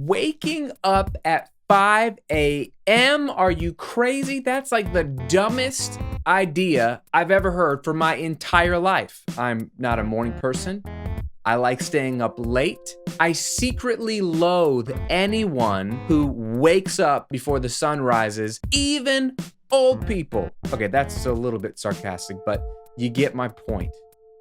Waking up at 5 a.m.? Are you crazy? That's like the dumbest idea I've ever heard for my entire life. I'm not a morning person. I like staying up late. I secretly loathe anyone who wakes up before the sun rises, even old people. Okay, that's a little bit sarcastic, but you get my point.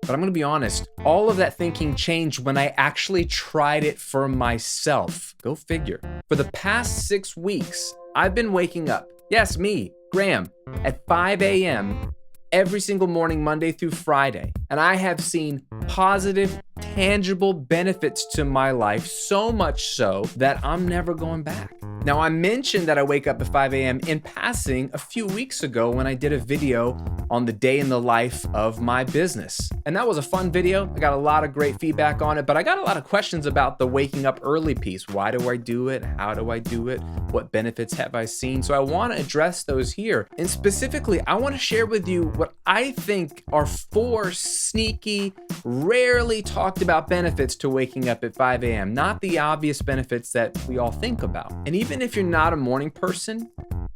But I'm gonna be honest, all of that thinking changed when I actually tried it for myself. Go figure. For the past 6 weeks, I've been waking up, yes, me, Graham, at 5 a.m. every single morning, Monday through Friday. And I have seen positive, tangible benefits to my life, so much so that I'm never going back. Now, I mentioned that I wake up at 5 a.m. in passing a few weeks ago when I did a video on the day in the life of my business. And that was a fun video. I got a lot of great feedback on it, but I got a lot of questions about the waking up early piece. Why do I do it? How do I do it? What benefits have I seen? So I want to address those here. And specifically, I want to share with you what I think are 4 sneaky, rarely talked about benefits to waking up at 5 a.m. Not the obvious benefits that we all think about. And even if you're not a morning person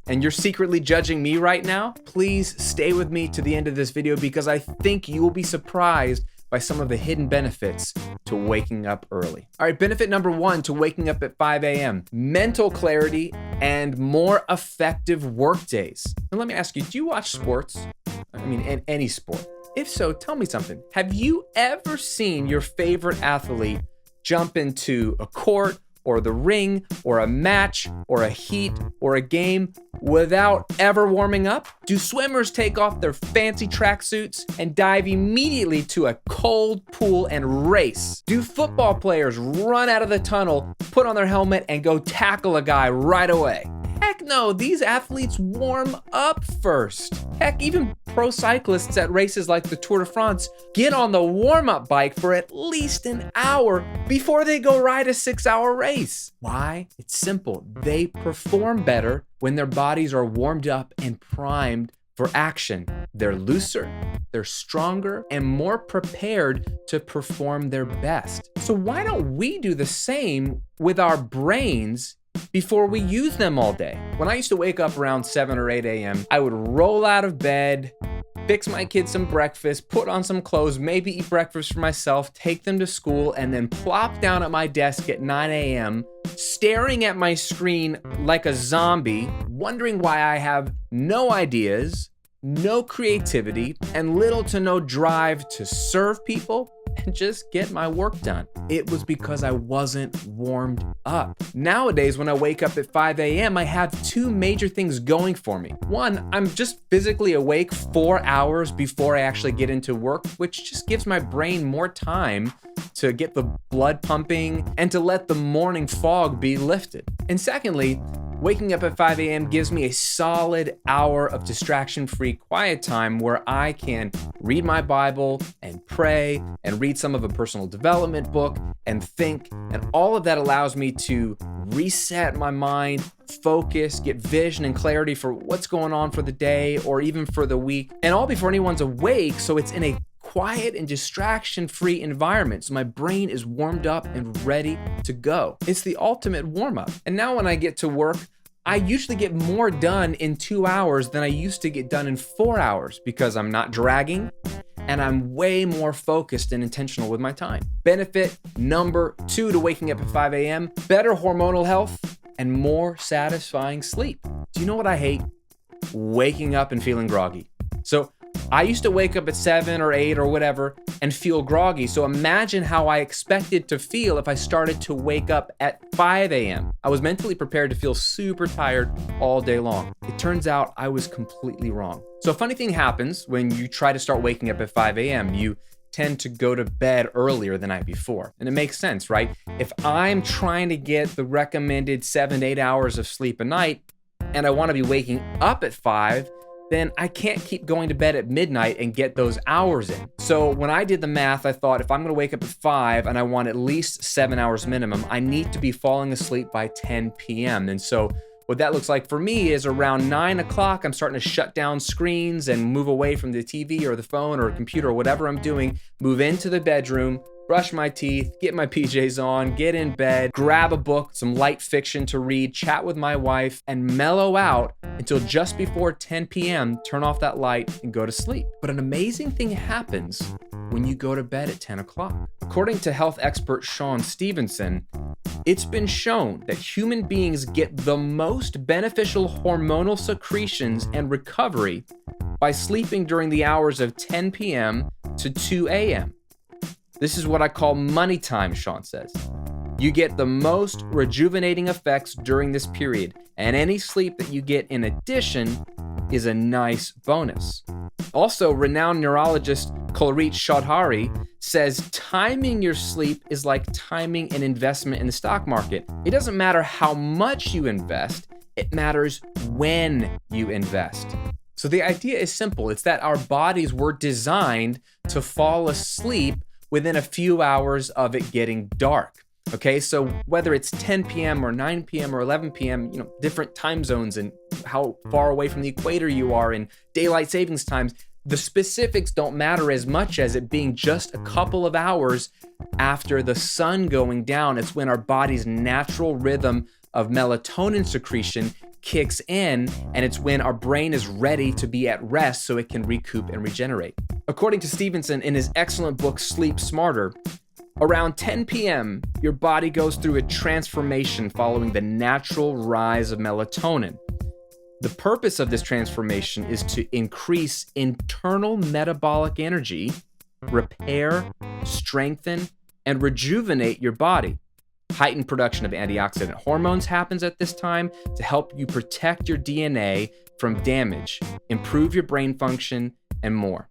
and you're secretly judging me right now, please stay with me to the end of this video because I think you will be surprised by some of the hidden benefits to waking up early. All right, benefit number 1 to waking up at 5 a.m. Mental clarity and more effective work days. Now let me ask you, do you watch sports? I mean, any sport. If so, tell me something. Have you ever seen your favorite athlete jump into a court or the ring or a match or a heat or a game without ever warming up? Do swimmers take off their fancy tracksuits and dive immediately to a cold pool and race? Do football players run out of the tunnel, put on their helmet, and go tackle a guy right away? Heck no, these athletes warm up first. Heck, even pro cyclists at races like the Tour de France get on the warm-up bike for at least an hour before they go ride a 6-hour race. Why? It's simple. They perform better when their bodies are warmed up and primed for action. They're looser, they're stronger, and more prepared to perform their best. So why don't we do the same with our brains before we use them all day? When I used to wake up around 7 or 8 a.m., I would roll out of bed, fix my kids some breakfast, put on some clothes, maybe eat breakfast for myself, take them to school, and then plop down at my desk at 9 a.m., staring at my screen like a zombie, wondering why I have no ideas, no creativity, and little to no drive to serve people and just get my work done. It was because I wasn't warmed up. Nowadays, when I wake up at 5 a.m., I have 2 major things going for me. One, I'm just physically awake 4 hours before I actually get into work, which just gives my brain more time to get the blood pumping and to let the morning fog be lifted. And secondly, waking up at 5 a.m. gives me a solid hour of distraction-free quiet time where I can read my Bible and pray and read some of a personal development book and think. And all of that allows me to reset my mind, focus, get vision and clarity for what's going on for the day or even for the week. And all before anyone's awake, so it's in a quiet and distraction-free environment. So my brain is warmed up and ready to go. It's the ultimate warm-up. And now when I get to work, I usually get more done in 2 hours than I used to get done in 4 hours because I'm not dragging and I'm way more focused and intentional with my time. Benefit number 2 to waking up at 5 a.m., better hormonal health and more satisfying sleep. Do you know what I hate? Waking up and feeling groggy. So I used to wake up at 7 or 8 or whatever and feel groggy. So imagine how I expected to feel if I started to wake up at 5 a.m. I was mentally prepared to feel super tired all day long. It turns out I was completely wrong. So a funny thing happens when you try to start waking up at 5 a.m. You tend to go to bed earlier the night before. And it makes sense, right? If I'm trying to get the recommended 7 to 8 hours of sleep a night and I want to be waking up at 5, then I can't keep going to bed at midnight and get those hours in. So when I did the math, I thought if I'm gonna wake up at 5 and I want at least 7 hours minimum, I need to be falling asleep by 10 p.m. And so what that looks like for me is around 9 o'clock, I'm starting to shut down screens and move away from the TV or the phone or computer or whatever I'm doing, move into the bedroom, brush my teeth, get my PJs on, get in bed, grab a book, some light fiction to read, chat with my wife, and mellow out until just before 10 p.m., turn off that light and go to sleep. But an amazing thing happens when you go to bed at 10 o'clock. According to health expert Sean Stevenson, it's been shown that human beings get the most beneficial hormonal secretions and recovery by sleeping during the hours of 10 p.m. to 2 a.m. This is what I call money time, Sean says. You get the most rejuvenating effects during this period, and any sleep that you get in addition is a nice bonus. Also, renowned neurologist Kulreet Chaudhary says timing your sleep is like timing an investment in the stock market. It doesn't matter how much you invest, it matters when you invest. So the idea is simple. It's that our bodies were designed to fall asleep within a few hours of it getting dark. Okay, so whether it's 10 p.m. or 9 p.m. or 11 p.m., different time zones and how far away from the equator you are in daylight savings times, the specifics don't matter as much as it being just a couple of hours after the sun going down. It's when our body's natural rhythm of melatonin secretion kicks in, and it's when our brain is ready to be at rest so it can recoup and regenerate. According to Stevenson in his excellent book, Sleep Smarter, around 10 p.m., your body goes through a transformation following the natural rise of melatonin. The purpose of this transformation is to increase internal metabolic energy, repair, strengthen, and rejuvenate your body. Heightened production of antioxidant hormones happens at this time to help you protect your DNA from damage, improve your brain function, and more.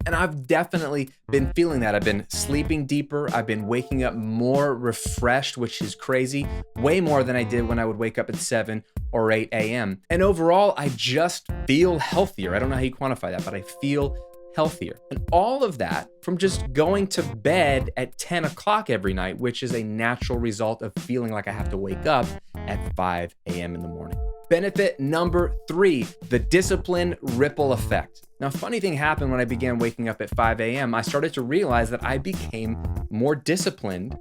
And I've definitely been feeling that. I've been sleeping deeper. I've been waking up more refreshed, which is crazy, way more than I did when I would wake up at 7 or 8 a.m. And overall, I just feel healthier. I don't know how you quantify that, but I feel healthier. And all of that from just going to bed at 10 o'clock every night, which is a natural result of feeling like I have to wake up at 5 a.m. in the morning. Benefit number 3, the discipline ripple effect. Now, a funny thing happened when I began waking up at 5 a.m. I started to realize that I became more disciplined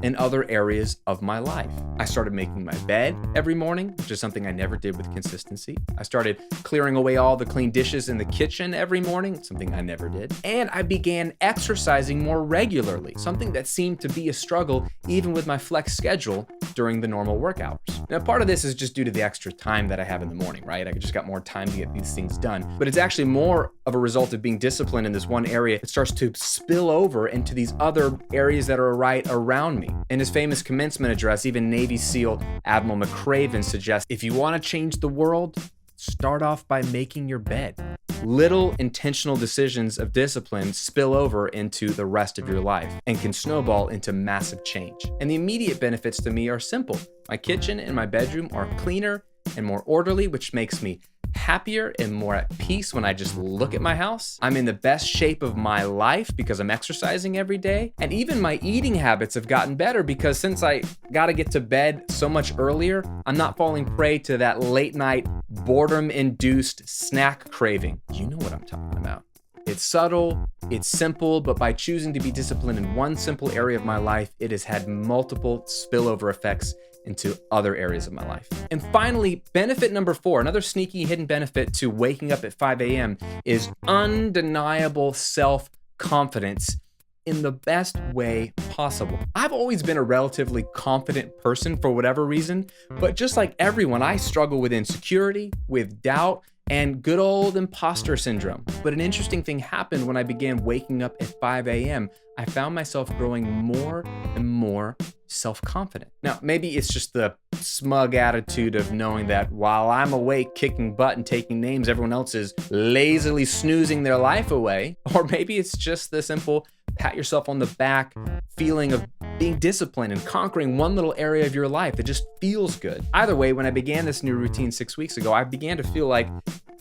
in other areas of my life. I started making my bed every morning, which is something I never did with consistency. I started clearing away all the clean dishes in the kitchen every morning, something I never did. And I began exercising more regularly, something that seemed to be a struggle even with my flex schedule during the normal work hours. Now, part of this is just due to the extra time that I have in the morning, right? I just got more time to get these things done. But it's actually more of a result of being disciplined in this one area. It starts to spill over into these other areas that are right around me. In his famous commencement address, even Navy SEAL Admiral McCraven suggests, if you want to change the world, start off by making your bed. Little intentional decisions of discipline spill over into the rest of your life and can snowball into massive change. And the immediate benefits to me are simple. My kitchen and my bedroom are cleaner and more orderly, which makes me happier and more at peace when I just look at my house. I'm in the best shape of my life because I'm exercising every day. And even my eating habits have gotten better because since I gotta get to bed so much earlier, I'm not falling prey to that late night boredom-induced snack craving. You know what I'm talking about. It's subtle, it's simple, but by choosing to be disciplined in one simple area of my life, it has had multiple spillover effects into other areas of my life. And finally, benefit number 4, another sneaky hidden benefit to waking up at 5 a.m. is undeniable self-confidence in the best way possible. I've always been a relatively confident person for whatever reason, but just like everyone, I struggle with insecurity, with doubt, and good old imposter syndrome. But an interesting thing happened when I began waking up at 5 a.m. I found myself growing more and more self-confident. Now, maybe it's just the smug attitude of knowing that while I'm awake, kicking butt and taking names, everyone else is lazily snoozing their life away. Or maybe it's just the simple pat yourself on the back feeling of being disciplined and conquering one little area of your life that just feels good. Either way, when I began this new routine 6 weeks ago, I began to feel like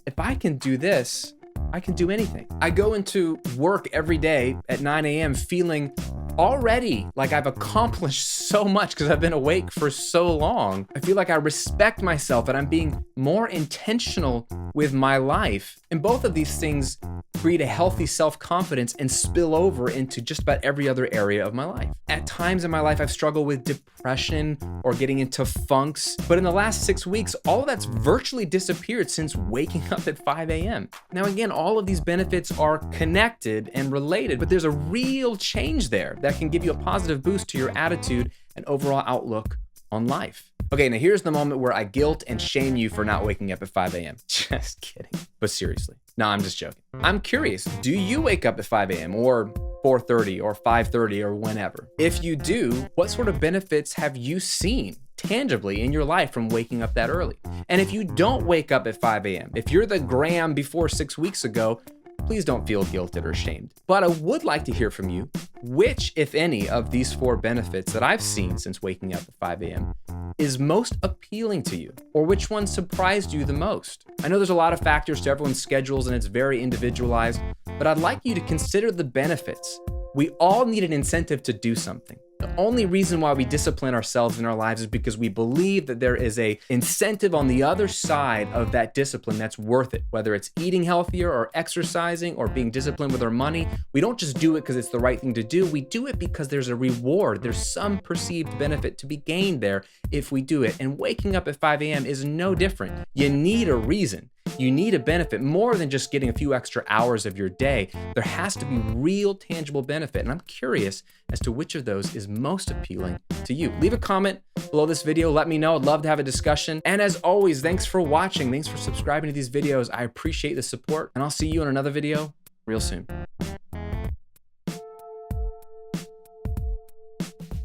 if I can do this, I can do anything. I go into work every day at 9 a.m. feeling already like I've accomplished so much because I've been awake for so long. I feel like I respect myself and I'm being more intentional with my life. And both of these things create a healthy self-confidence, and spill over into just about every other area of my life. At times in my life, I've struggled with depression or getting into funks, but in the last 6 weeks, all of that's virtually disappeared since waking up at 5 a.m. Now again, all of these benefits are connected and related, but there's a real change there that can give you a positive boost to your attitude and overall outlook on life. Okay, now here's the moment where I guilt and shame you for not waking up at 5 a.m. Just kidding. But seriously, no, I'm just joking. I'm curious, do you wake up at 5 a.m. or 4:30 or 5:30 or whenever? If you do, what sort of benefits have you seen tangibly in your life from waking up that early? And if you don't wake up at 5 a.m., if you're the Graham before 6 weeks ago, please don't feel guilted or shamed. But I would like to hear from you, which, if any, of these 4 benefits that I've seen since waking up at 5 a.m. is most appealing to you, or which one surprised you the most? I know there's a lot of factors to everyone's schedules and it's very individualized, but I'd like you to consider the benefits. We all need an incentive to do something. The only reason why we discipline ourselves in our lives is because we believe that there is an incentive on the other side of that discipline that's worth it, whether it's eating healthier or exercising or being disciplined with our money. We don't just do it because it's the right thing to do. We do it because there's a reward. There's some perceived benefit to be gained there if we do it. And waking up at 5 a.m. is no different. You need a reason. You need a benefit more than just getting a few extra hours of your day. There has to be real tangible benefit. And I'm curious as to which of those is most appealing to you. Leave a comment below this video. Let me know. I'd love to have a discussion. And as always, thanks for watching. Thanks for subscribing to these videos. I appreciate the support, and I'll see you in another video real soon.